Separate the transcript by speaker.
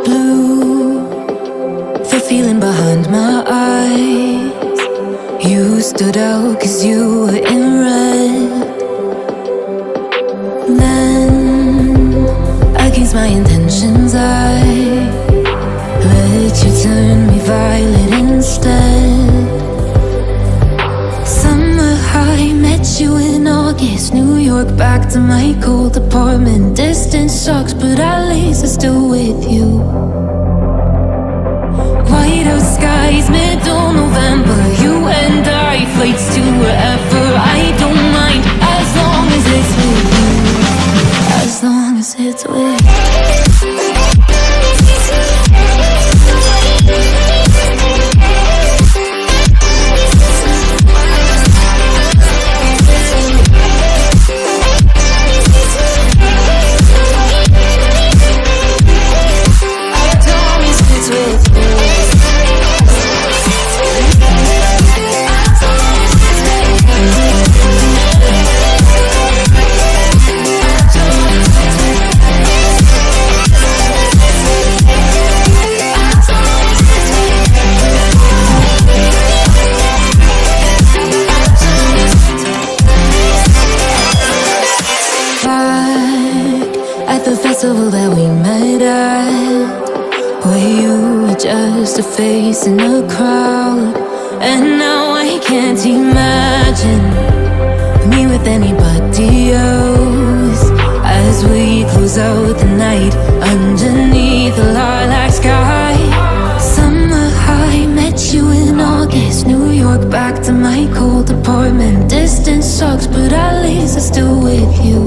Speaker 1: Blue, the feeling behind my eyes. You stood out 'cause you were in red. Then, against my intentions, I let you turn me violet instead. Summer high, met you in August. New York, back to my cold apartment. Distance sucks, but at least I'm still with you. Whiteout skies, middle November. You and I, flights to wherever. I don't mind, as long as it's with you. As long as it's with you. That we met at, where you were just a face in a crowd. And now I can't imagine me with anybody else. As we close out the night underneath the lilac sky. Summer high, met you in August. New York, back to my cold apartment. Distance sucks, but at least I'm still with you.